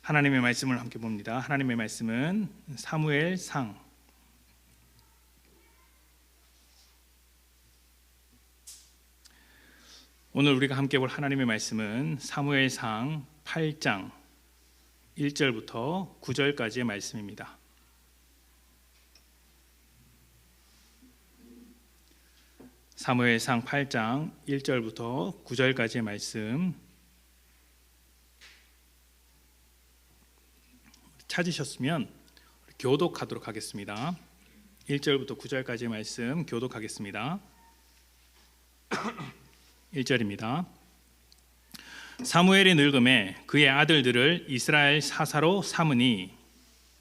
하나님의 말씀을 함께 봅니다. 하나님의 말씀은 사무엘상 '오늘 우리가 함께 볼 하나님의 말씀은 사무엘상 8장 1절부터 9절까지의 말씀입니다. 사무엘상 8장 1절부터 9절까지의 말씀 찾으셨으면 교독하도록 하겠습니다. 1절부터 9절까지의 말씀 교독하겠습니다. 1절입니다. 사무엘이 늙음에 그의 아들들을 이스라엘 사사로 삼으니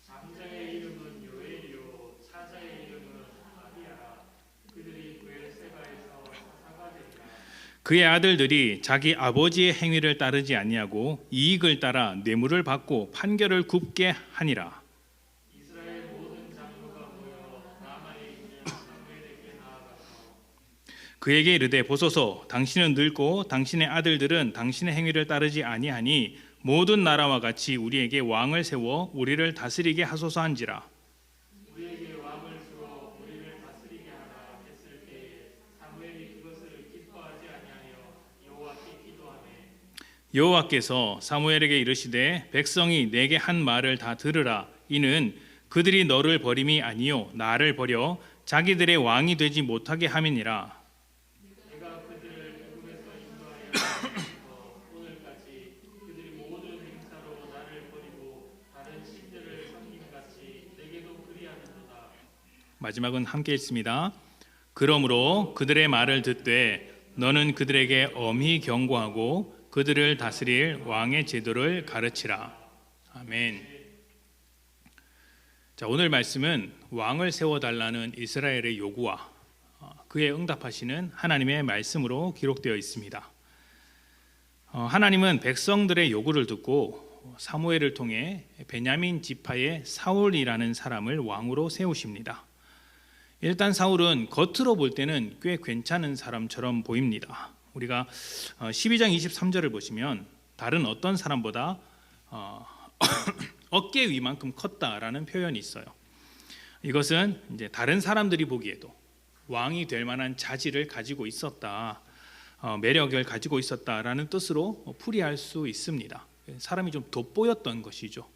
장자의 이름은 요엘이요 사자의 이름은 아비야라. 그들이 브엘세바에서 사사가 되니라. 그의 아들들이 자기 아버지의 행위를 따르지 아니하고 이익을 따라 뇌물을 받고 판결을 굽게 하니라. 이스라엘 모든 장로가 모여 라마에 있는 사무엘에게 나아가서 그에게 이르되 보소서 당신은 늙고 당신의 아들들은 당신의 행위를 따르지 아니하니 모든 나라와 같이 우리에게 왕을 세워 우리를 다스리게 하소서 한지라. 우리에게 왕을 주어 우리를 다스리게 하라 했을 때에 사무엘이 그것을 기뻐하지 아니하여 여호와께 기도하매 여호와께서 사무엘에게 이르시되 백성이 내게 한 말을 다 들으라. 이는 그들이 너를 버림이 아니요 나를 버려 자기들의 왕이 되지 못하게 함이니라. 내가 그들을 애굽에서 인도하여 오늘까지 그들이 모든 행사로 나를 버리고 다른 신들을 섬김같이 내게도 그리하는도다. 마지막은 함께 읽습니다. 그러므로 그들의 말을 듣되 너는 그들에게 엄히 경고하고 그들을 다스릴 왕의 제도를 가르치라. 아멘. 자, 오늘 말씀은 왕을 세워달라는 이스라엘의 요구와 그에 응답하시는 하나님의 말씀으로 기록되어 있습니다. 하나님은 백성들의 요구를 듣고 사무엘을 통해 베냐민 지파의 사울이라는 사람을 왕으로 세우십니다. 일단 사울은 겉으로 볼 때는 꽤 괜찮은 사람처럼 보입니다. 우리가 12장 23절을 보시면 다른 어떤 사람보다 어깨 위만큼 컸다라는 표현이 있어요. 이것은 이제 다른 사람들이 보기에도 왕이 될 만한 자질을 가지고 있었다, 매력을 가지고 있었다라는 뜻으로 풀이할 수 있습니다. 사람이 좀 돋보였던 것이죠.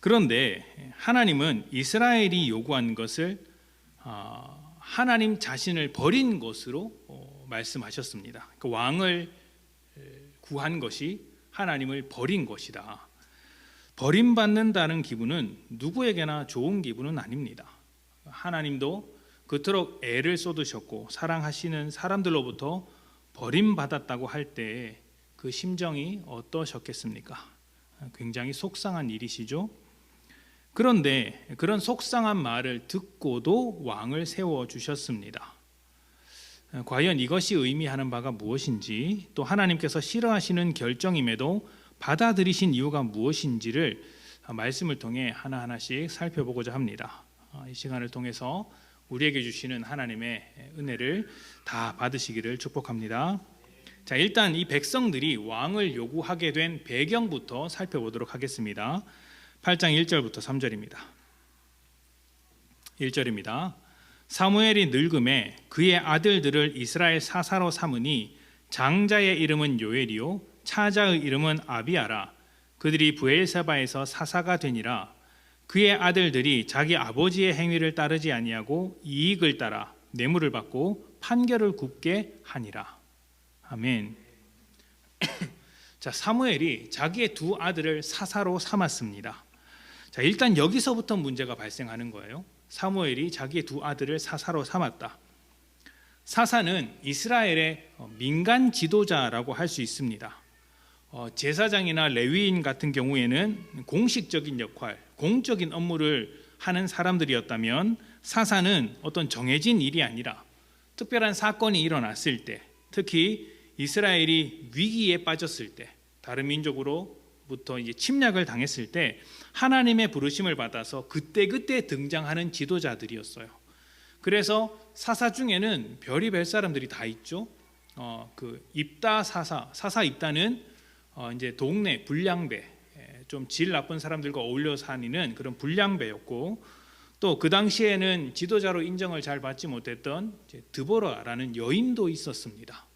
그런데 하나님은 이스라엘이 요구한 것을 하나님 자신을 버린 것으로 말씀하셨습니다. 그 왕을 구한 것이 하나님을 버린 것이다. 버림받는다는 기분은 누구에게나 좋은 기분은 아닙니다. 하나님도 그토록 애를 쏟으셨고 사랑하시는 사람들로부터 버림받았다고 할 때 그 심정이 어떠셨겠습니까? 굉장히 속상한 일이시죠. 그런데 그런 속상한 말을 듣고도 왕을 세워주셨습니다. 과연 이것이 의미하는 바가 무엇인지, 또 하나님께서 싫어하시는 결정임에도 받아들이신 이유가 무엇인지를 말씀을 통해 하나하나씩 살펴보고자 합니다. 이 시간을 통해서 우리에게 주시는 하나님의 은혜를 다 받으시기를 축복합니다. 자, 일단 이 백성들이 왕을 요구하게 된 배경부터 살펴보도록 하겠습니다. 8장 1절부터 3절입니다. 1절입니다. 사무엘이 늙음에 그의 아들들을 이스라엘 사사로 삼으니 장자의 이름은 요엘이요 차자의 이름은 아비야라. 그들이 브엘세바에서 사사가 되니라. 그의 아들들이 자기 아버지의 행위를 따르지 아니하고 이익을 따라 뇌물을 받고 판결을 굽게 하니라. 아멘. 자, 사무엘이 자기의 두 아들을 사사로 삼았습니다. 자, 일단 여기서부터 문제가 발생하는 거예요. 사무엘이 자기의 두 아들을 사사로 삼았다. 사사는 이스라엘의 민간 지도자라고 할 수 있습니다. 제사장이나 레위인 같은 경우에는 공식적인 역할, 공적인 업무를 하는 사람들이었다면 사사는 어떤 정해진 일이 아니라 특별한 사건이 일어났을 때, 특히 이스라엘이 위기에 빠졌을 때, 다른 민족으로부터 이제 침략을 당했을 때 하나님의 부르심을 받아서 그때그때 등장하는 지도자들이었어요. 그래서 사사 중에는 별의별 사람들이 다 있죠. 그 입다 사사 입다는 이제 동네 불량배, 좀 질 나쁜 사람들과 어울려 사니는 그런 불량배였고, 또 그 당시에는 지도자로 인정을 잘 받지 못했던 드보라라는 여인도 있었습니다.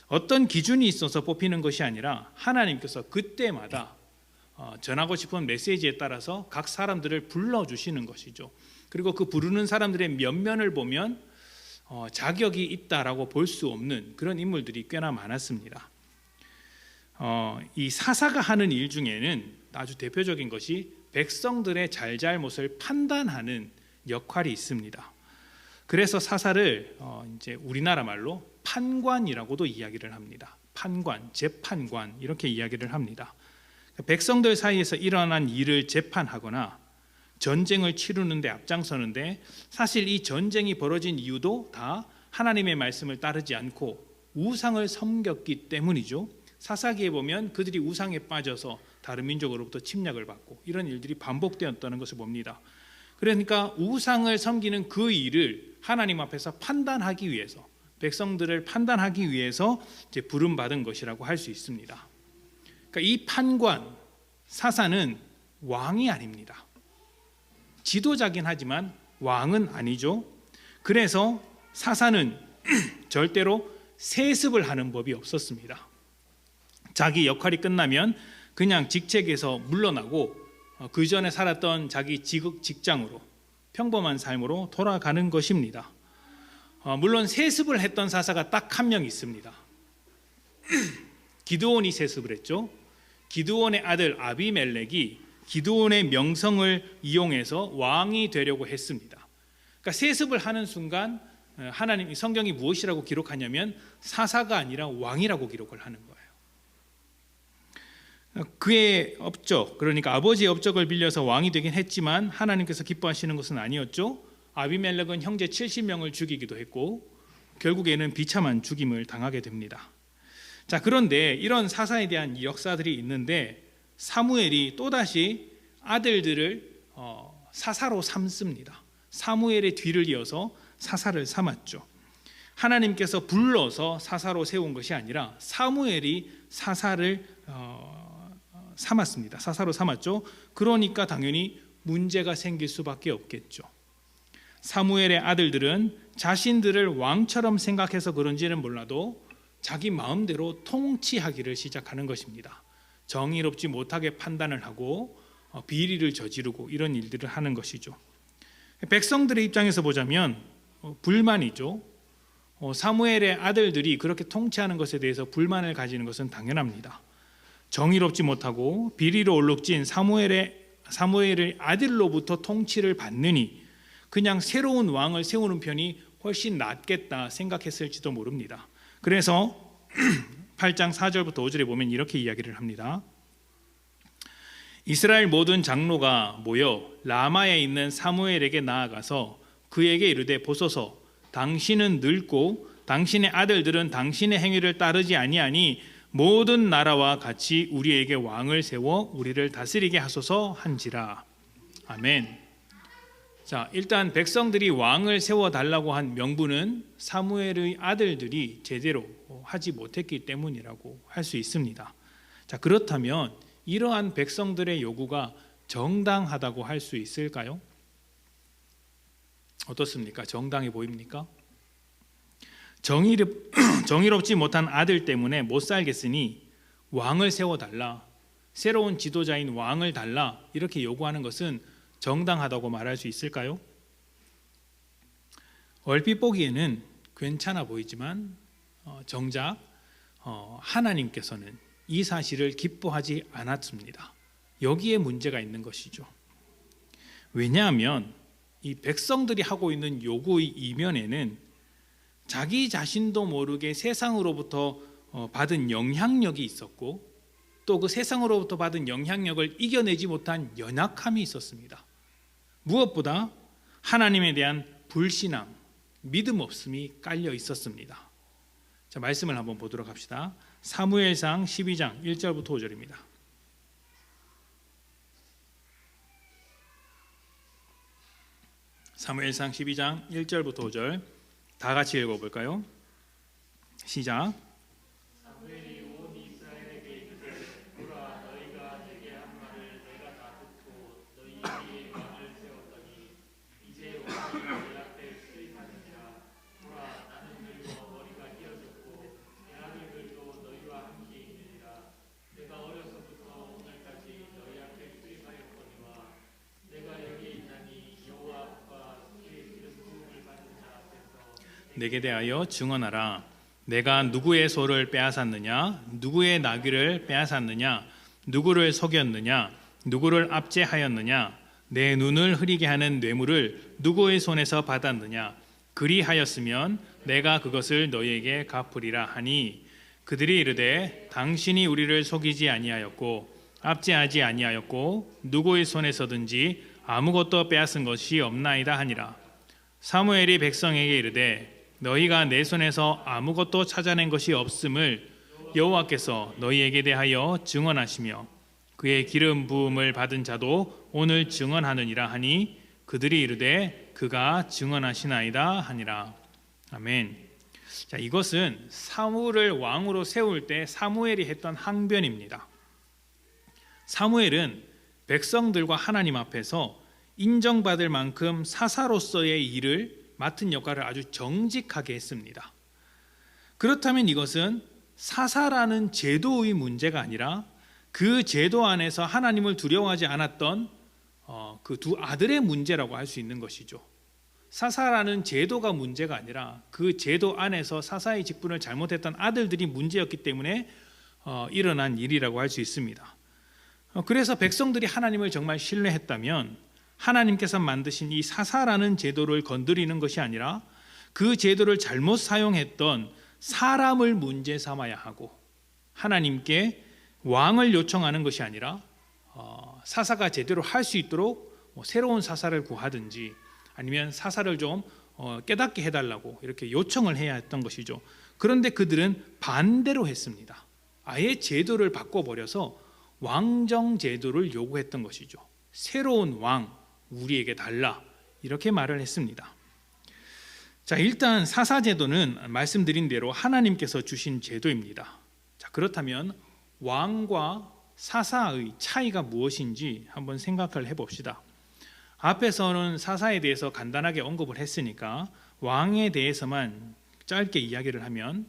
어떤 기준이 있어서 뽑히는 것이 아니라 하나님께서 그때마다 전하고 싶은 메시지에 따라서 각 사람들을 불러주시는 것이죠. 그리고 그 부르는 사람들의 면면을 보면 자격이 있다라고 볼 수 없는 그런 인물들이 꽤나 많았습니다. 이 사사가 하는 일 중에는 아주 대표적인 것이 백성들의 잘잘못을 판단하는 역할이 있습니다. 그래서 사사를 이제 우리나라 말로 판관이라고도 이야기를 합니다. 판관, 재판관 이렇게 이야기를 합니다. 백성들 사이에서 일어난 일을 재판하거나 전쟁을 치르는데 앞장서는데, 사실 이 전쟁이 벌어진 이유도 다 하나님의 말씀을 따르지 않고 우상을 섬겼기 때문이죠. 사사기에 보면 그들이 우상에 빠져서 다른 민족으로부터 침략을 받고 이런 일들이 반복되었다는 것을 봅니다. 그러니까 우상을 섬기는 그 일을 하나님 앞에서 판단하기 위해서, 백성들을 판단하기 위해서 이제 부름받은 것이라고 할 수 있습니다. 그러니까 이 판관, 사사는 왕이 아닙니다. 지도자긴 하지만 왕은 아니죠. 그래서 사사는 절대로 세습을 하는 법이 없었습니다. 자기 역할이 끝나면 그냥 직책에서 물러나고 그 전에 살았던 자기 직장으로, 평범한 삶으로 돌아가는 것입니다. 물론 세습을 했던 사사가 딱 한 명 있습니다. 기드온이 세습을 했죠. 기드온의 아들 아비멜렉이 기드온의 명성을 이용해서 왕이 되려고 했습니다. 그러니까 세습을 하는 순간 하나님 성경이 무엇이라고 기록하냐면 사사가 아니라 왕이라고 기록을 하는 거예요. 그의 업적, 그러니까 아버지의 업적을 빌려서 왕이 되긴 했지만 하나님께서 기뻐하시는 것은 아니었죠. 아비멜렉은 형제 70명을 죽이기도 했고 결국에는 비참한 죽임을 당하게 됩니다. 자, 그런데 이런 사사에 대한 역사들이 있는데 사무엘이 또다시 아들들을 사사로 삼습니다. 사무엘의 뒤를 이어서 사사를 삼았죠. 하나님께서 불러서 사사로 세운 것이 아니라 사무엘이 사사를 삼았습니다. 사사로 삼았죠. 그러니까 당연히 문제가 생길 수밖에 없겠죠. 사무엘의 아들들은 자신들을 왕처럼 생각해서 그런지는 몰라도 자기 마음대로 통치하기를 시작하는 것입니다. 정의롭지 못하게 판단을 하고 비리를 저지르고 이런 일들을 하는 것이죠. 백성들의 입장에서 보자면 불만이죠. 사무엘의 아들들이 그렇게 통치하는 것에 대해서 불만을 가지는 것은 당연합니다. 정의롭지 못하고 비리로 얼룩진 사무엘의 아들로부터 통치를 받느니 그냥 새로운 왕을 세우는 편이 훨씬 낫겠다 생각했을지도 모릅니다. 그래서 8장 4절부터 5절에 보면 이렇게 이야기를 합니다. 이스라엘 모든 장로가 모여 라마에 있는 사무엘에게 나아가서 그에게 이르되 보소서, 당신은 늙고 당신의 아들들은 당신의 행위를 따르지 아니하니 모든 나라와 같이 우리에게 왕을 세워 우리를 다스리게 하소서 한지라. 아멘. 자, 일단 백성들이 왕을 세워달라고 한 명분은 사무엘의 아들들이 제대로 하지 못했기 때문이라고 할 수 있습니다. 자, 그렇다면 이러한 백성들의 요구가 정당하다고 할 수 있을까요? 어떻습니까? 정당해 보입니까? 정의롭지 못한 아들 때문에 못 살겠으니 왕을 세워달라, 새로운 지도자인 왕을 달라, 이렇게 요구하는 것은 정당하다고 말할 수 있을까요? 얼핏 보기에는 괜찮아 보이지만 정작 하나님께서는 이 사실을 기뻐하지 않았습니다. 여기에 문제가 있는 것이죠. 왜냐하면 이 백성들이 하고 있는 요구의 이면에는 자기 자신도 모르게 세상으로부터 받은 영향력이 있었고 또 그 세상으로부터 받은 영향력을 이겨내지 못한 연약함이 있었습니다. 무엇보다 하나님에 대한 불신앙, 믿음 없음이 깔려 있었습니다. 자, 말씀을 한번 보도록 합시다. 사무엘상 12장 1절부터 5절입니다. 사무엘상 12장 1절부터 5절 다 같이 읽어볼까요? 시작. 사무엘이 온 이스라엘에게 이르되 내게 대하여 증언하라. 내가 누구의 소를 빼앗았느냐, 누구의 나귀를 빼앗았느냐, 누구를 속였느냐, 누구를 압제하였느냐, 내 눈을 흐리게 하는 뇌물을 누구의 손에서 받았느냐. 그리하였으면 내가 그것을 너희에게 갚으리라 하니, 그들이 이르되 당신이 우리를 속이지 아니하였고 압제하지 아니하였고 누구의 손에서든지 아무것도 빼앗은 것이 없나이다 하니라. 사무엘이 백성에게 이르되 너희가 내 손에서 아무것도 찾아낸 것이 없음을 여호와께서 너희에게 대하여 증언하시며 그의 기름 부음을 받은 자도 오늘 증언하느니라 하니, 그들이 이르되 그가 증언하시나이다 하니라. 아멘. 자, 이것은 사무엘을 왕으로 세울 때 사무엘이 했던 항변입니다. 사무엘은 백성들과 하나님 앞에서 인정받을 만큼 사사로서의 일을 맡은 역할을 아주 정직하게 했습니다. 그렇다면 이것은 사사라는 제도의 문제가 아니라 그 제도 안에서 하나님을 두려워하지 않았던 그 두 아들의 문제라고 할 수 있는 것이죠. 사사라는 제도가 문제가 아니라 그 제도 안에서 사사의 직분을 잘못했던 아들들이 문제였기 때문에 일어난 일이라고 할 수 있습니다. 그래서 백성들이 하나님을 정말 신뢰했다면 하나님께서 만드신 이 사사라는 제도를 건드리는 것이 아니라 그 제도를 잘못 사용했던 사람을 문제 삼아야 하고, 하나님께 왕을 요청하는 것이 아니라 사사가 제대로 할 수 있도록 새로운 사사를 구하든지 아니면 사사를 좀 깨닫게 해달라고 이렇게 요청을 해야 했던 것이죠. 그런데 그들은 반대로 했습니다. 아예 제도를 바꿔버려서 왕정 제도를 요구했던 것이죠. 새로운 왕 우리에게 달라, 이렇게 말을 했습니다. 자, 일단 사사 제도는 말씀드린 대로 하나님께서 주신 제도입니다. 자, 그렇다면 왕과 사사의 차이가 무엇인지 한번 생각을 해봅시다. 앞에서는 사사에 대해서 간단하게 언급을 했으니까 왕에 대해서만 짧게 이야기를 하면,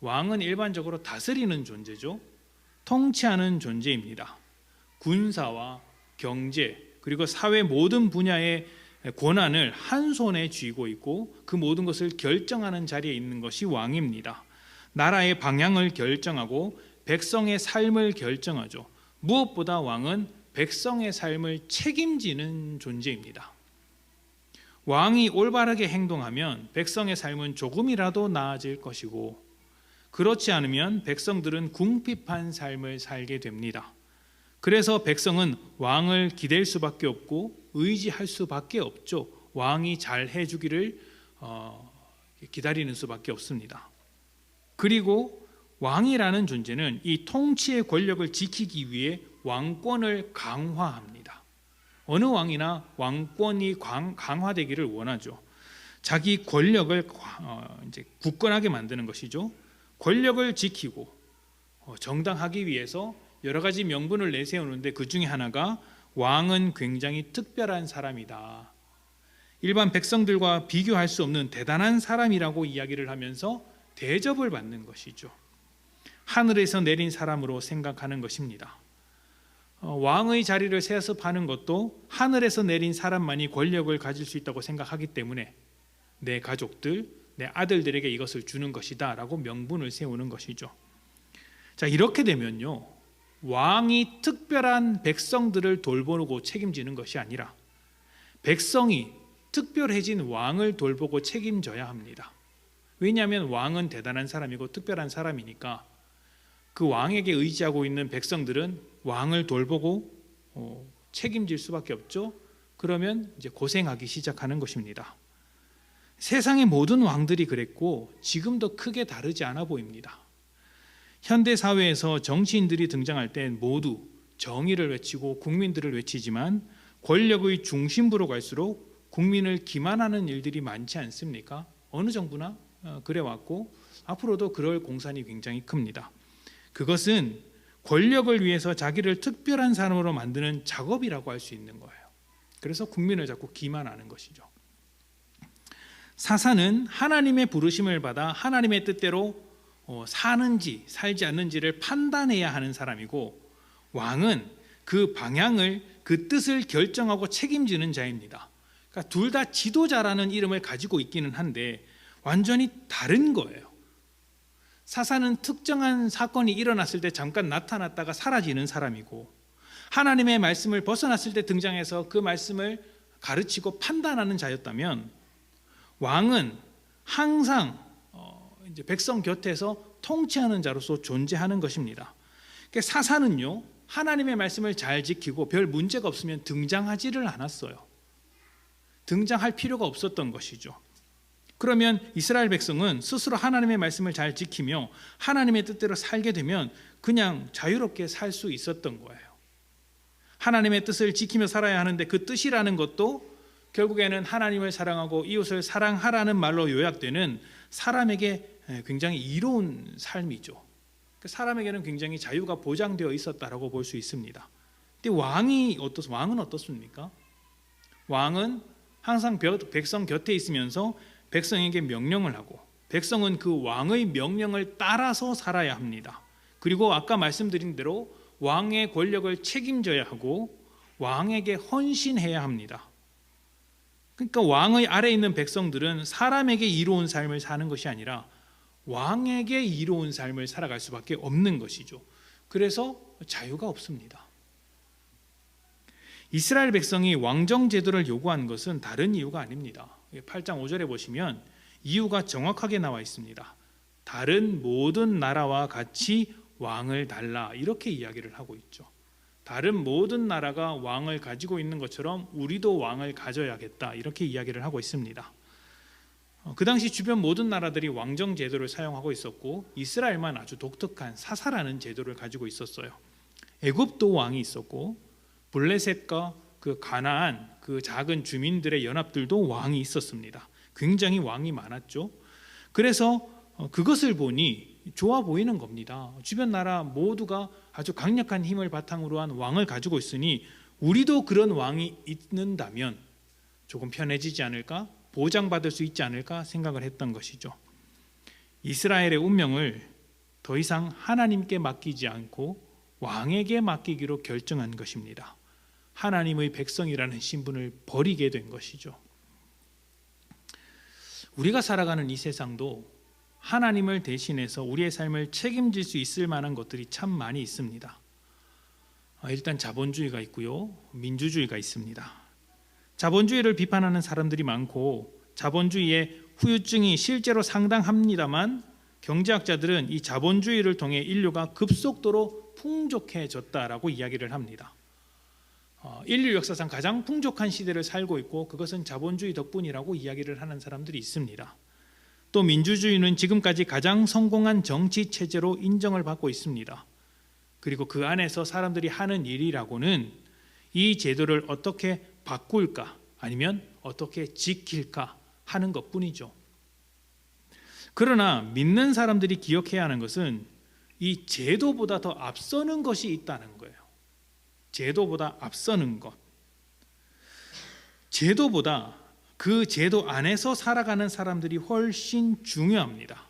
왕은 일반적으로 다스리는 존재죠. 통치하는 존재입니다. 군사와 경제 그리고 사회 모든 분야의 권한을 한 손에 쥐고 있고 그 모든 것을 결정하는 자리에 있는 것이 왕입니다. 나라의 방향을 결정하고 백성의 삶을 결정하죠. 무엇보다 왕은 백성의 삶을 책임지는 존재입니다. 왕이 올바르게 행동하면 백성의 삶은 조금이라도 나아질 것이고, 그렇지 않으면 백성들은 궁핍한 삶을 살게 됩니다. 그래서 백성은 왕을 기댈 수밖에 없고 의지할 수밖에 없죠. 왕이 잘 해주기를 기다리는 수밖에 없습니다. 그리고 왕이라는 존재는 이 통치의 권력을 지키기 위해 왕권을 강화합니다. 어느 왕이나 왕권이 강화되기를 원하죠. 자기 권력을 이제 굳건하게 만드는 것이죠. 권력을 지키고 정당하기 위해서 여러 가지 명분을 내세우는데 그 중에 하나가 왕은 굉장히 특별한 사람이다, 일반 백성들과 비교할 수 없는 대단한 사람이라고 이야기를 하면서 대접을 받는 것이죠. 하늘에서 내린 사람으로 생각하는 것입니다. 왕의 자리를 세습하는 것도 하늘에서 내린 사람만이 권력을 가질 수 있다고 생각하기 때문에 내 가족들, 내 아들들에게 이것을 주는 것이다 라고 명분을 세우는 것이죠. 자, 이렇게 되면요, 왕이 특별한 백성들을 돌보고 책임지는 것이 아니라 백성이 특별해진 왕을 돌보고 책임져야 합니다. 왜냐하면 왕은 대단한 사람이고 특별한 사람이니까 그 왕에게 의지하고 있는 백성들은 왕을 돌보고 책임질 수밖에 없죠. 그러면 이제 고생하기 시작하는 것입니다. 세상의 모든 왕들이 그랬고 지금도 크게 다르지 않아 보입니다. 현대 사회에서 정치인들이 등장할 때 모두 정의를 외치고 국민들을 외치지만 권력의 중심부로 갈수록 국민을 기만하는 일들이 많지 않습니까? 어느 정부나 그래왔고 앞으로도 그럴 공산이 굉장히 큽니다. 그것은 권력을 위해서 자기를 특별한 사람으로 만드는 작업이라고 할 수 있는 거예요. 그래서 국민을 자꾸 기만하는 것이죠. 사사는 하나님의 부르심을 받아 하나님의 뜻대로 사는지 살지 않는지를 판단해야 하는 사람이고, 왕은 그 방향을, 그 뜻을 결정하고 책임지는 자입니다. 그러니까 둘 다 지도자라는 이름을 가지고 있기는 한데 완전히 다른 거예요. 사사는 특정한 사건이 일어났을 때 잠깐 나타났다가 사라지는 사람이고, 하나님의 말씀을 벗어났을 때 등장해서 그 말씀을 가르치고 판단하는 자였다면, 왕은 항상 이제 백성 곁에서 통치하는 자로서 존재하는 것입니다. 그러니까 사사는요, 하나님의 말씀을 잘 지키고 별 문제가 없으면 등장하지를 않았어요. 등장할 필요가 없었던 것이죠. 그러면 이스라엘 백성은 스스로 하나님의 말씀을 잘 지키며 하나님의 뜻대로 살게 되면 그냥 자유롭게 살 수 있었던 거예요. 하나님의 뜻을 지키며 살아야 하는데, 그 뜻이라는 것도 결국에는 하나님을 사랑하고 이웃을 사랑하라는 말로 요약되는 사람에게 굉장히 이로운 삶이죠. 사람에게는 굉장히 자유가 보장되어 있었다라고 볼 수 있습니다. 근데 왕은 어떻습니까? 왕은 항상 백성 곁에 있으면서 백성에게 명령을 하고, 백성은 그 왕의 명령을 따라서 살아야 합니다. 그리고 아까 말씀드린 대로 왕의 권력을 책임져야 하고 왕에게 헌신해야 합니다. 그러니까 왕의 아래에 있는 백성들은 사람에게 이로운 삶을 사는 것이 아니라 왕에게 이로운 삶을 살아갈 수밖에 없는 것이죠. 그래서 자유가 없습니다. 이스라엘 백성이 왕정 제도를 요구한 것은 다른 이유가 아닙니다. 8장 5절에 보시면 이유가 정확하게 나와 있습니다. 다른 모든 나라와 같이 왕을 달라, 이렇게 이야기를 하고 있죠. 다른 모든 나라가 왕을 가지고 있는 것처럼 우리도 왕을 가져야겠다, 이렇게 이야기를 하고 있습니다. 그 당시 주변 모든 나라들이 왕정 제도를 사용하고 있었고, 이스라엘만 아주 독특한 사사라는 제도를 가지고 있었어요. 애굽도 왕이 있었고, 블레셋과 그 가나안, 그 작은 주민들의 연합들도 왕이 있었습니다. 굉장히 왕이 많았죠. 그래서 그것을 보니 좋아 보이는 겁니다. 주변 나라 모두가 아주 강력한 힘을 바탕으로 한 왕을 가지고 있으니 우리도 그런 왕이 있는다면 조금 편해지지 않을까, 보장받을 수 있지 않을까 생각을 했던 것이죠. 이스라엘의 운명을 더 이상 하나님께 맡기지 않고 왕에게 맡기기로 결정한 것입니다. 하나님의 백성이라는 신분을 버리게 된 것이죠. 우리가 살아가는 이 세상도 하나님을 대신해서 우리의 삶을 책임질 수 있을 만한 것들이 참 많이 있습니다. 일단 자본주의가 있고요, 민주주의가 있습니다. 자본주의를 비판하는 사람들이 많고 자본주의의 후유증이 실제로 상당합니다만, 경제학자들은 이 자본주의를 통해 인류가 급속도로 풍족해졌다라고 이야기를 합니다. 인류 역사상 가장 풍족한 시대를 살고 있고 그것은 자본주의 덕분이라고 이야기를 하는 사람들이 있습니다. 또 민주주의는 지금까지 가장 성공한 정치 체제로 인정을 받고 있습니다. 그리고 그 안에서 사람들이 하는 일이라고는 이 제도를 어떻게 바꿀까, 아니면 어떻게 지킬까 하는 것뿐이죠. 그러나 믿는 사람들이 기억해야 하는 것은 이 제도보다 더 앞서는 것이 있다는 거예요. 제도보다 앞서는 것, 제도보다 그 제도 안에서 살아가는 사람들이 훨씬 중요합니다.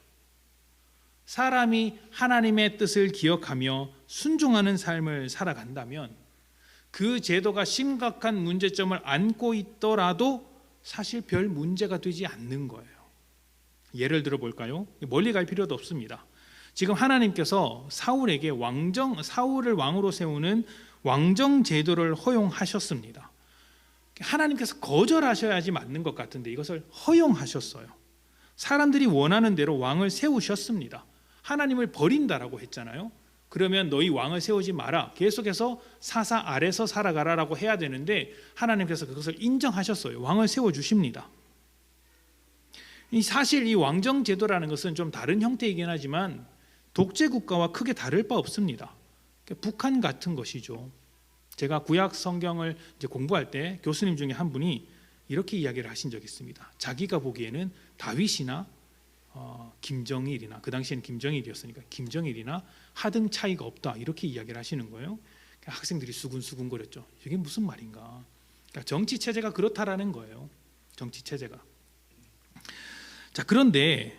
사람이 하나님의 뜻을 기억하며 순종하는 삶을 살아간다면 그 제도가 심각한 문제점을 안고 있더라도 사실 별 문제가 되지 않는 거예요. 예를 들어 볼까요? 멀리 갈 필요도 없습니다. 지금 하나님께서 사울에게 사울을 왕으로 세우는 왕정 제도를 허용하셨습니다. 하나님께서 거절하셔야지 맞는 것 같은데 이것을 허용하셨어요. 사람들이 원하는 대로 왕을 세우셨습니다. 하나님을 버린다라고 했잖아요. 그러면 너희 왕을 세우지 마라, 계속해서 사사 아래서 살아가라라고 해야 되는데 하나님께서 그것을 인정하셨어요. 왕을 세워주십니다. 사실 이 왕정 제도라는 것은 좀 다른 형태이긴 하지만 독재 국가와 크게 다를 바 없습니다. 북한 같은 것이죠. 제가 구약 성경을 이제 공부할 때 교수님 중에 한 분이 이렇게 이야기를 하신 적이 있습니다. 자기가 보기에는 다윗이나 김정일이나, 그 당시에는 김정일이었으니까 김정일이나 하등 차이가 없다, 이렇게 이야기를 하시는 거예요. 학생들이 수군수군 거렸죠. 이게 무슨 말인가? 그러니까 정치 체제가 그렇다라는 거예요. 정치 체제가. 자, 그런데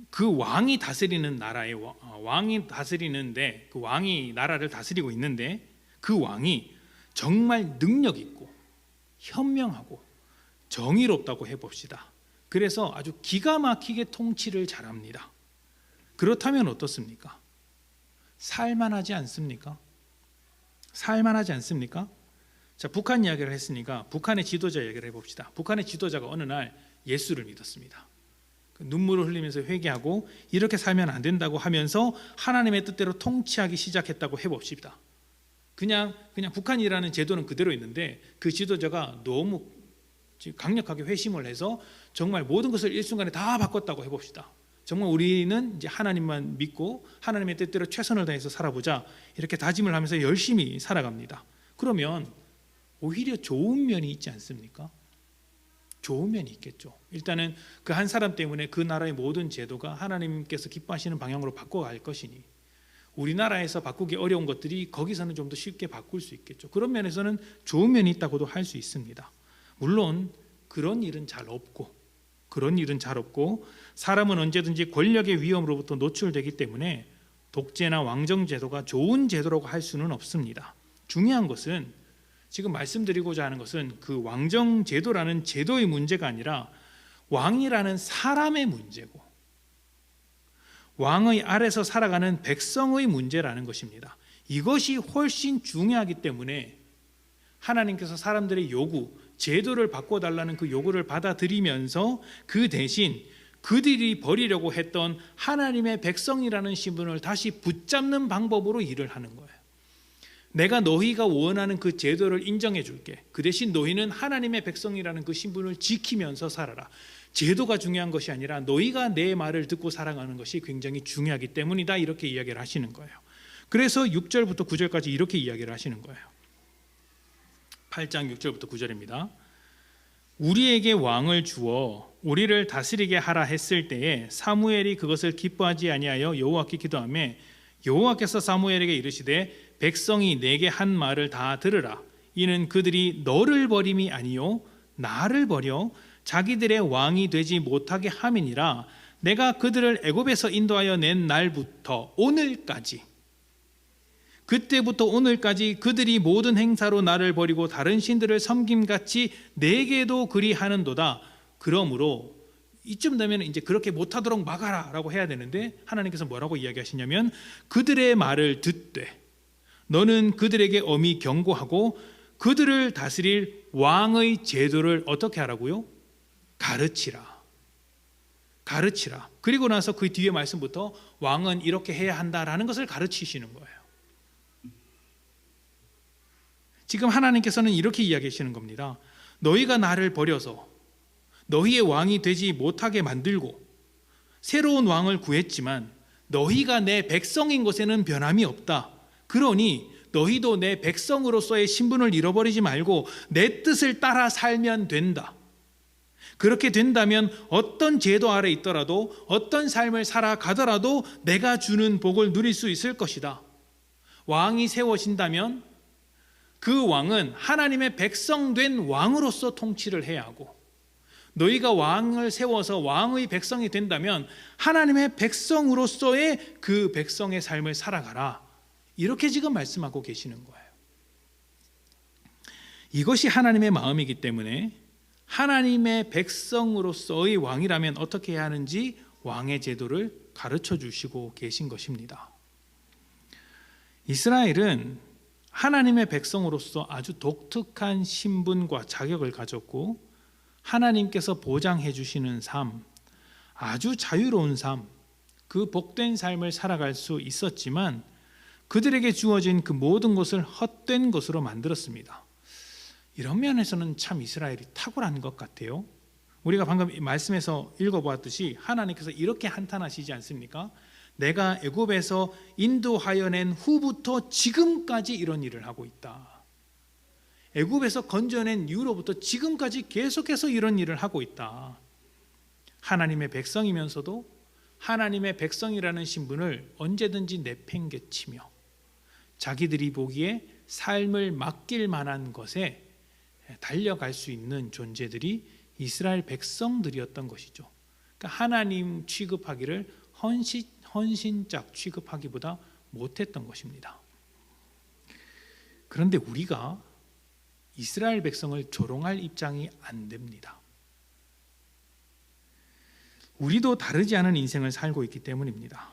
그 왕이 다스리는 나라에 왕이 다스리는데, 그 왕이 나라를 다스리고 있는데 그 왕이 정말 능력 있고 현명하고 정의롭다고 해봅시다. 그래서 아주 기가 막히게 통치를 잘합니다. 그렇다면 어떻습니까? 살만하지 않습니까? 살만하지 않습니까? 자, 북한 이야기를 했으니까 북한의 지도자 이야기를 해봅시다. 북한의 지도자가 어느 날 예수를 믿었습니다. 눈물을 흘리면서 회개하고 이렇게 살면 안 된다고 하면서 하나님의 뜻대로 통치하기 시작했다고 해봅시다. 그냥 북한이라는 제도는 그대로 있는데 그 지도자가 너무 강력하게 회심을 해서 정말 모든 것을 일순간에 다 바꿨다고 해봅시다. 정말 우리는 이제 하나님만 믿고 하나님의 뜻대로 최선을 다해서 살아보자 이렇게 다짐을 하면서 열심히 살아갑니다. 그러면 오히려 좋은 면이 있지 않습니까? 좋은 면이 있겠죠. 일단은 그 한 사람 때문에 그 나라의 모든 제도가 하나님께서 기뻐하시는 방향으로 바꿔갈 것이니 우리나라에서 바꾸기 어려운 것들이 거기서는 좀 더 쉽게 바꿀 수 있겠죠. 그런 면에서는 좋은 면이 있다고도 할 수 있습니다. 물론 그런 일은 잘 없고 사람은 언제든지 권력의 위험으로부터 노출되기 때문에 독재나 왕정 제도가 좋은 제도라고 할 수는 없습니다. 중요한 것은 지금 말씀드리고자 하는 것은 그 왕정 제도라는 제도의 문제가 아니라 왕이라는 사람의 문제고 왕의 아래서 살아가는 백성의 문제라는 것입니다. 이것이 훨씬 중요하기 때문에 하나님께서 사람들의 요구, 제도를 바꿔달라는 그 요구를 받아들이면서 그 대신 그들이 버리려고 했던 하나님의 백성이라는 신분을 다시 붙잡는 방법으로 일을 하는 거예요. 내가 너희가 원하는 그 제도를 인정해 줄게. 그 대신 너희는 하나님의 백성이라는 그 신분을 지키면서 살아라. 제도가 중요한 것이 아니라 너희가 내 말을 듣고 살아가는 것이 굉장히 중요하기 때문이다. 이렇게 이야기를 하시는 거예요. 그래서 6절부터 9절까지 이렇게 이야기를 하시는 거예요. 8장 6절부터 9절입니다. 우리에게 왕을 주어 우리를 다스리게 하라 했을 때에 사무엘이 그것을 기뻐하지 아니하여 여호와께 기도하며 여호와께서 사무엘에게 이르시되 백성이 내게 한 말을 다 들으라. 이는 그들이 너를 버림이 아니요 나를 버려 자기들의 왕이 되지 못하게 함이니라. 내가 그들을 애굽에서 인도하여 낸 날부터 오늘까지 그때부터 오늘까지 그들이 모든 행사로 나를 버리고 다른 신들을 섬김같이 내게도 그리하는도다. 그러므로 이쯤 되면 이제 그렇게 못하도록 막아라라고 해야 되는데 하나님께서 뭐라고 이야기하시냐면 그들의 말을 듣되 너는 그들에게 엄히 경고하고 그들을 다스릴 왕의 제도를 어떻게 하라고요? 가르치라. 그리고 나서 그 뒤에 말씀부터 왕은 이렇게 해야 한다라는 것을 가르치시는 거예요. 지금 하나님께서는 이렇게 이야기하시는 겁니다. 너희가 나를 버려서 너희의 왕이 되지 못하게 만들고 새로운 왕을 구했지만 너희가 내 백성인 것에는 변함이 없다. 그러니 너희도 내 백성으로서의 신분을 잃어버리지 말고 내 뜻을 따라 살면 된다. 그렇게 된다면 어떤 제도 아래 있더라도 어떤 삶을 살아가더라도 내가 주는 복을 누릴 수 있을 것이다. 왕이 세워진다면 그 왕은 하나님의 백성된 왕으로서 통치를 해야 하고 너희가 왕을 세워서 왕의 백성이 된다면 하나님의 백성으로서의 그 백성의 삶을 살아가라. 이렇게 지금 말씀하고 계시는 거예요. 이것이 하나님의 마음이기 때문에 하나님의 백성으로서의 왕이라면 어떻게 해야 하는지 왕의 제도를 가르쳐 주시고 계신 것입니다. 이스라엘은 하나님의 백성으로서 아주 독특한 신분과 자격을 가졌고 하나님께서 보장해 주시는 삶, 아주 자유로운 삶, 그 복된 삶을 살아갈 수 있었지만 그들에게 주어진 그 모든 것을 헛된 것으로 만들었습니다. 이런 면에서는 참 이스라엘이 탁월한 것 같아요. 우리가 방금 말씀에서 읽어보았듯이 하나님께서 이렇게 한탄하시지 않습니까? 내가 애굽에서 인도하여 낸 후부터 지금까지 이런 일을 하고 있다. 애굽에서 건져낸 이후로부터 지금까지 계속해서 이런 일을 하고 있다. 하나님의 백성이면서도 하나님의 백성이라는 신분을 언제든지 내팽개치며 자기들이 보기에 삶을 맡길 만한 것에 달려갈 수 있는 존재들이 이스라엘 백성들이었던 것이죠. 그러니까 하나님 취급하기를 헌신짝 취급하기보다 못했던 것입니다. 그런데 우리가 이스라엘 백성을 조롱할 입장이 안 됩니다. 우리도 다르지 않은 인생을 살고 있기 때문입니다.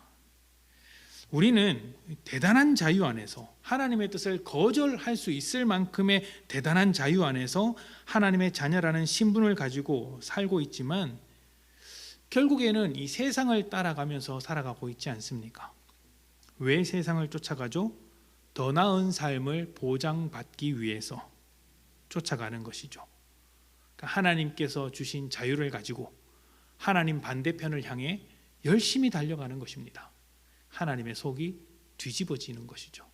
우리는 대단한 자유 안에서 하나님의 뜻을 거절할 수 있을 만큼의 대단한 자유 안에서 하나님의 자녀라는 신분을 가지고 살고 있지만 결국에는 이 세상을 따라가면서 살아가고 있지 않습니까? 왜 세상을 쫓아가죠? 더 나은 삶을 보장받기 위해서 쫓아가는 것이죠. 그러니까 하나님께서 주신 자유를 가지고 하나님 반대편을 향해 열심히 달려가는 것입니다. 하나님의 속이 뒤집어지는 것이죠.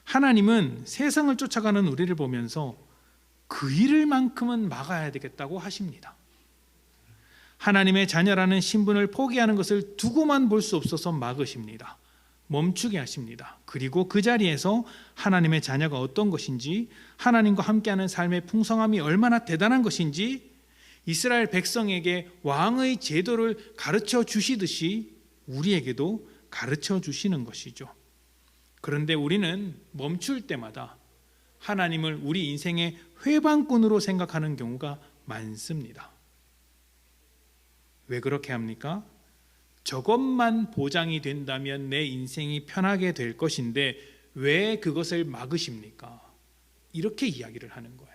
하나님은 세상을 쫓아가는 우리를 보면서 그 일을만큼은 막아야 되겠다고 하십니다. 하나님의 자녀라는 신분을 포기하는 것을 두고만 볼 수 없어서 막으십니다. 멈추게 하십니다. 그리고 그 자리에서 하나님의 자녀가 어떤 것인지, 하나님과 함께하는 삶의 풍성함이 얼마나 대단한 것인지 이스라엘 백성에게 왕의 제도를 가르쳐 주시듯이 우리에게도 가르쳐 주시는 것이죠. 그런데 우리는 멈출 때마다 하나님을 우리 인생의 회방꾼으로 생각하는 경우가 많습니다. 왜 그렇게 합니까? 저것만 보장이 된다면 내 인생이 편하게 될 것인데 왜 그것을 막으십니까? 이렇게 이야기를 하는 거예요.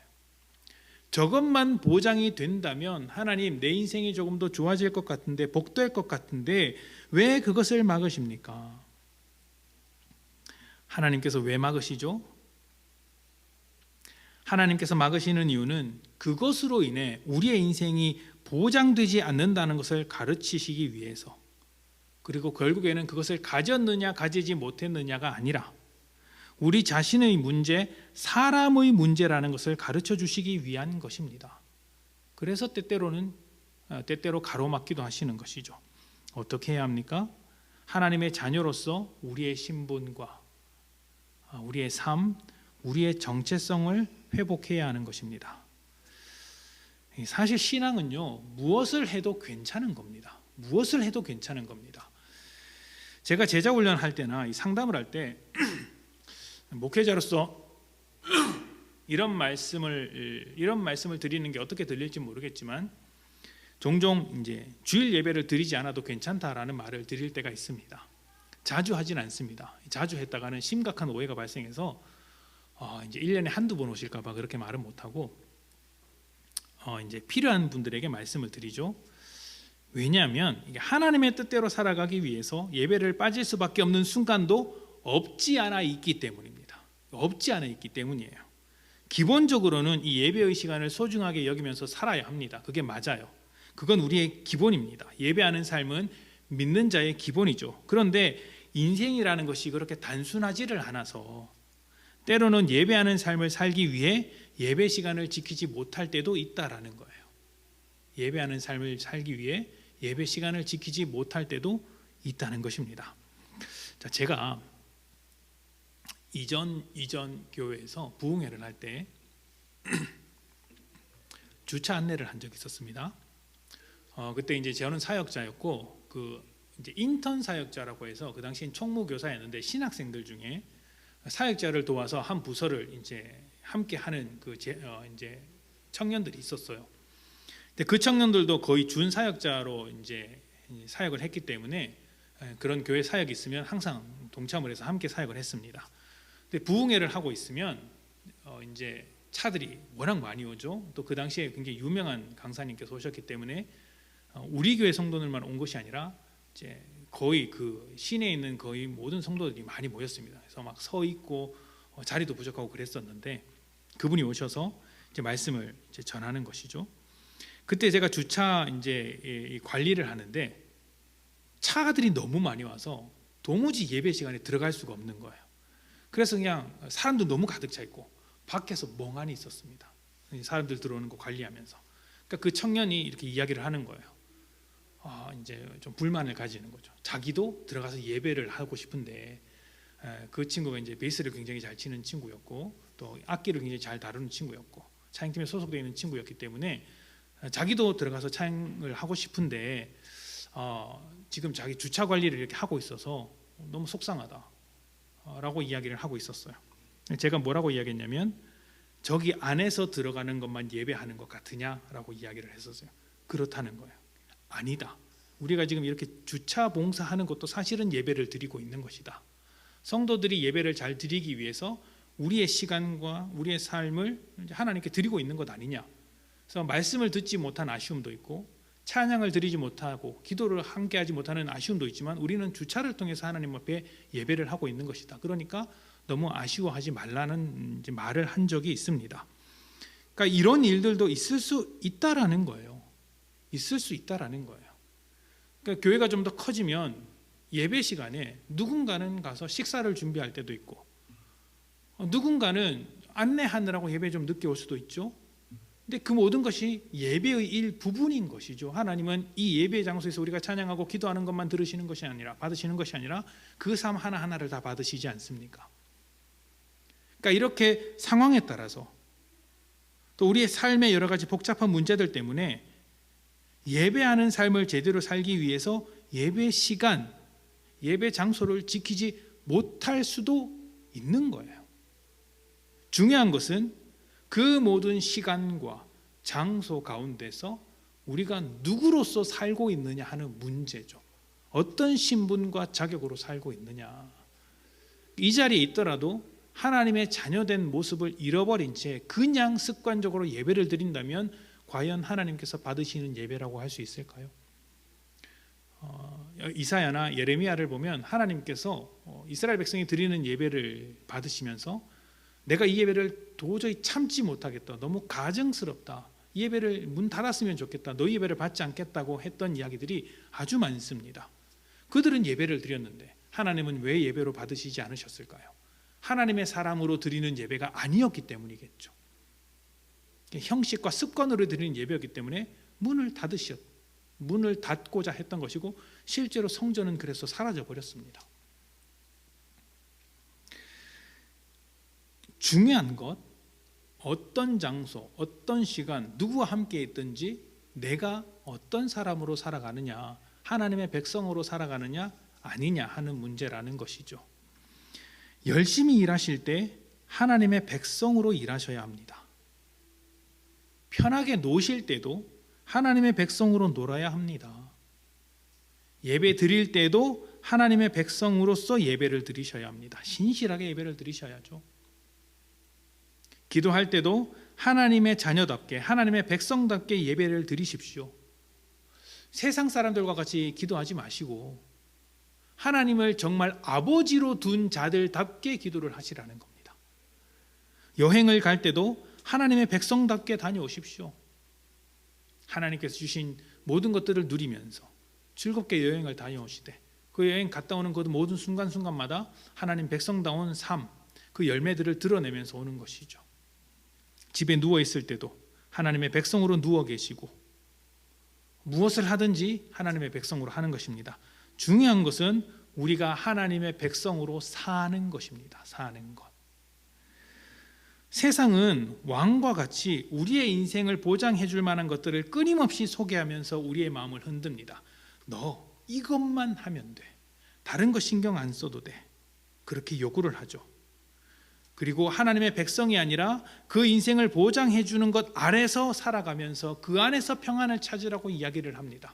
저것만 보장이 된다면 하나님 내 인생이 조금 더 좋아질 것 같은데, 복될 것 같은데 왜 그것을 막으십니까? 하나님께서 왜 막으시죠? 하나님께서 막으시는 이유는 그것으로 인해 우리의 인생이 보장되지 않는다는 것을 가르치시기 위해서, 그리고 결국에는 그것을 가졌느냐 가지지 못했느냐가 아니라 우리 자신의 문제, 사람의 문제라는 것을 가르쳐 주시기 위한 것입니다. 그래서 때때로 가로막기도 하시는 것이죠. 어떻게 해야 합니까? 하나님의 자녀로서 우리의 신분과 우리의 삶, 우리의 정체성을 회복해야 하는 것입니다. 사실 신앙은요, 무엇을 해도 괜찮은 겁니다. 무엇을 해도 괜찮은 겁니다. 제가 제자 훈련할 때나 상담을 할 때 목회자로서 이런 말씀을 드리는 게 어떻게 들릴지 모르겠지만 종종 이제 주일 예배를 드리지 않아도 괜찮다라는 말을 드릴 때가 있습니다. 자주 하진 않습니다. 자주 했다가는 심각한 오해가 발생해서 이제 1년에 한두 번 오실까 봐 그렇게 말은 못 하고 이제 필요한 분들에게 말씀을 드리죠. 왜냐하면 이게 하나님의 뜻대로 살아가기 위해서 예배를 빠질 수밖에 없는 순간도 없지 않아 있기 때문입니다. 없지 않아 있기 때문이에요. 기본적으로는 이 예배의 시간을 소중하게 여기면서 살아야 합니다. 그게 맞아요. 그건 우리의 기본입니다. 예배하는 삶은 믿는 자의 기본이죠. 그런데 인생이라는 것이 그렇게 단순하지를 않아서 때로는 예배하는 삶을 살기 위해 예배 시간을 지키지 못할 때도 있다라는 거예요. 예배하는 삶을 살기 위해 예배 시간을 지키지 못할 때도 있다는 것입니다. 자, 제가 이전 교회에서 부흥회를 할 때 주차 안내를 한 적이 있었습니다. 그때 이제 저는 사역자였고 이제 인턴 사역자라고 해서 그 당시엔 총무교사였는데 신학생들 중에 사역자를 도와서 한 부서를 이제 함께 하는 이제 청년들이 있었어요. 근데 그 청년들도 거의 준 사역자로 이제 사역을 했기 때문에 그런 교회 사역이 있으면 항상 동참을 해서 함께 사역을 했습니다. 근데 부흥회를 하고 있으면 이제 차들이 워낙 많이 오죠. 또 그 당시에 굉장히 유명한 강사님께서 오셨기 때문에 우리 교회 성도들만 온 것이 아니라 이제 거의 그 시내에 있는 거의 모든 성도들이 많이 모였습니다. 그래서 막 서 있고 자리도 부족하고 그랬었는데 그분이 오셔서 이제 말씀을 이제 전하는 것이죠. 그때 제가 주차 이제 관리를 하는데 차들이 너무 많이 와서 도무지 예배 시간에 들어갈 수가 없는 거예요. 그래서 그냥 사람도 너무 가득 차 있고 밖에서 멍하니 있었습니다. 사람들 들어오는 거 관리하면서. 그러니까 그 청년이 이렇게 이야기를 하는 거예요. 이제 좀 불만을 가지는 거죠. 자기도 들어가서 예배를 하고 싶은데 그 친구가 이제 베이스를 굉장히 잘 치는 친구였고 또 악기를 굉장히 잘 다루는 친구였고 찬양팀에 소속되어 있는 친구였기 때문에 자기도 들어가서 찬양을 하고 싶은데 지금 자기 주차 관리를 이렇게 하고 있어서 너무 속상하다라고 이야기를 하고 있었어요. 제가 뭐라고 이야기했냐면 저기 안에서 들어가는 것만 예배하는 것 같으냐라고 이야기를 했었어요. 그렇다는 거예요. 아니다. 우리가 지금 이렇게 주차 봉사하는 것도 사실은 예배를 드리고 있는 것이다. 성도들이 예배를 잘 드리기 위해서 우리의 시간과 우리의 삶을 하나님께 드리고 있는 것 아니냐. 그래서 말씀을 듣지 못한 아쉬움도 있고 찬양을 드리지 못하고 기도를 함께하지 못하는 아쉬움도 있지만 우리는 주차를 통해서 하나님 앞에 예배를 하고 있는 것이다. 그러니까 너무 아쉬워하지 말라는 말을 한 적이 있습니다. 그러니까 이런 일들도 있을 수 있다라는 거예요. 있을 수 있다라는 거예요. 그러니까 교회가 좀 더 커지면 예배 시간에 누군가는 가서 식사를 준비할 때도 있고 누군가는 안내하느라고 예배 좀 늦게 올 수도 있죠. 근데 그 모든 것이 예배의 일부분인 것이죠. 하나님은 이 예배 장소에서 우리가 찬양하고 기도하는 것만 들으시는 것이 아니라 받으시는 것이 아니라 그 삶 하나하나를 다 받으시지 않습니까? 그러니까 이렇게 상황에 따라서 또 우리의 삶의 여러 가지 복잡한 문제들 때문에 예배하는 삶을 제대로 살기 위해서 예배 시간, 예배 장소를 지키지 못할 수도 있는 거예요. 중요한 것은 그 모든 시간과 장소 가운데서 우리가 누구로서 살고 있느냐 하는 문제죠. 어떤 신분과 자격으로 살고 있느냐. 이 자리에 있더라도 하나님의 자녀된 모습을 잃어버린 채 그냥 습관적으로 예배를 드린다면 과연 하나님께서 받으시는 예배라고 할 수 있을까요? 이사야나 예레미야를 보면 하나님께서 이스라엘 백성이 드리는 예배를 받으시면서 내가 이 예배를 도저히 참지 못하겠다. 너무 가증스럽다. 이 예배를 문 닫았으면 좋겠다. 너희 예배를 받지 않겠다고 했던 이야기들이 아주 많습니다. 그들은 예배를 드렸는데 하나님은 왜 예배로 받으시지 않으셨을까요? 하나님의 사람으로 드리는 예배가 아니었기 때문이겠죠. 형식과 습관으로 드리는 예배였기 때문에 문을 닫고자 했던 것이고 실제로 성전은 그래서 사라져 버렸습니다. 중요한 것, 어떤 장소, 어떤 시간, 누구와 함께 있든지 내가 어떤 사람으로 살아가느냐, 하나님의 백성으로 살아가느냐 아니냐 하는 문제라는 것이죠. 열심히 일하실 때 하나님의 백성으로 일하셔야 합니다. 편하게 노실 때도 하나님의 백성으로 놀아야 합니다. 예배 드릴 때도 하나님의 백성으로서 예배를 드리셔야 합니다. 신실하게 예배를 드리셔야죠. 기도할 때도 하나님의 자녀답게 하나님의 백성답게 예배를 드리십시오. 세상 사람들과 같이 기도하지 마시고 하나님을 정말 아버지로 둔 자들답게 기도를 하시라는 겁니다. 여행을 갈 때도 하나님의 백성답게 다녀오십시오. 하나님께서 주신 모든 것들을 누리면서 즐겁게 여행을 다녀오시되 그 여행 갔다 오는 그 모든 순간순간마다 하나님 백성다운 삶, 그 열매들을 드러내면서 오는 것이죠. 집에 누워 있을 때도 하나님의 백성으로 누워 계시고 무엇을 하든지 하나님의 백성으로 하는 것입니다. 중요한 것은 우리가 하나님의 백성으로 사는 것입니다. 사는 것. 세상은 왕과 같이 우리의 인생을 보장해 줄 만한 것들을 끊임없이 소개하면서 우리의 마음을 흔듭니다. 너 이것만 하면 돼. 다른 거 신경 안 써도 돼. 그렇게 요구를 하죠. 그리고 하나님의 백성이 아니라 그 인생을 보장해 주는 것 아래서 살아가면서 그 안에서 평안을 찾으라고 이야기를 합니다.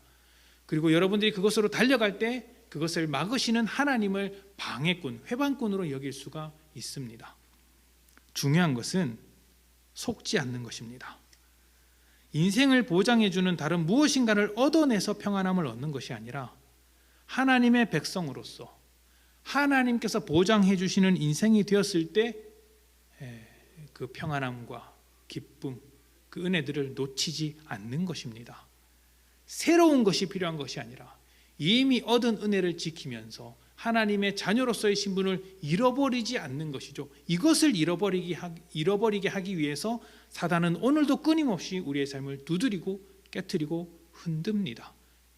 그리고 여러분들이 그것으로 달려갈 때 그것을 막으시는 하나님을 방해꾼, 회방꾼으로 여길 수가 있습니다. 중요한 것은 속지 않는 것입니다. 인생을 보장해 주는 다른 무엇인가를 얻어내서 평안함을 얻는 것이 아니라 하나님의 백성으로서 하나님께서 보장해 주시는 인생이 되었을 때 그 평안함과 기쁨, 그 은혜들을 놓치지 않는 것입니다. 새로운 것이 필요한 것이 아니라 이미 얻은 은혜를 지키면서 하나님의 자녀로서의 신분을 잃어버리지 않는 것이죠. 이것을 잃어버리게 하기 위해서 사단은 오늘도 끊임없이 우리의 삶을 두드리고 깨트리고 흔듭니다.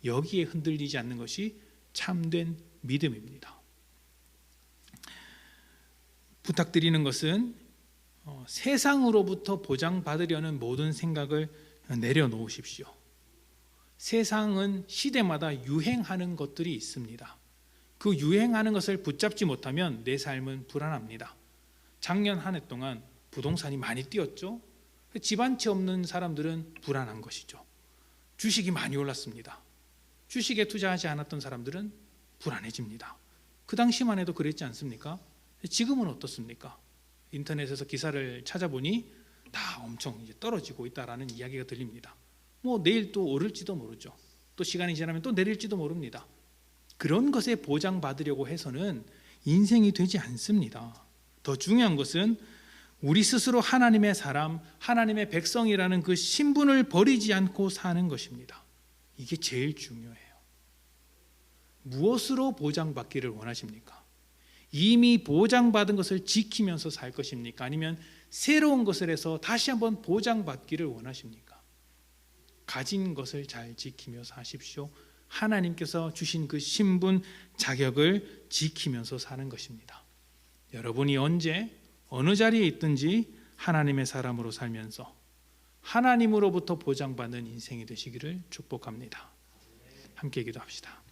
여기에 흔들리지 않는 것이 참된 믿음입니다. 부탁드리는 것은 세상으로부터 보장받으려는 모든 생각을 내려놓으십시오. 세상은 시대마다 유행하는 것들이 있습니다. 그 유행하는 것을 붙잡지 못하면 내 삶은 불안합니다. 작년 한 해 동안 부동산이 많이 뛰었죠. 집 한 채 없는 사람들은 불안한 것이죠. 주식이 많이 올랐습니다. 주식에 투자하지 않았던 사람들은 불안해집니다. 그 당시만 해도 그랬지 않습니까? 지금은 어떻습니까? 인터넷에서 기사를 찾아보니 다 엄청 이제 떨어지고 있다라는 이야기가 들립니다. 뭐 내일 또 오를지도 모르죠. 또 시간이 지나면 또 내릴지도 모릅니다. 그런 것에 보장받으려고 해서는 인생이 되지 않습니다. 더 중요한 것은 우리 스스로 하나님의 사람, 하나님의 백성이라는 그 신분을 버리지 않고 사는 것입니다. 이게 제일 중요해요. 무엇으로 보장받기를 원하십니까? 이미 보장받은 것을 지키면서 살 것입니까? 아니면 새로운 것을 해서 다시 한번 보장받기를 원하십니까? 가진 것을 잘 지키며 사십시오. 하나님께서 주신 그 신분, 자격을 지키면서 사는 것입니다. 여러분이 언제 어느 자리에 있든지 하나님의 사람으로 살면서 하나님으로부터 보장받는 인생이 되시기를 축복합니다. 함께 기도합시다.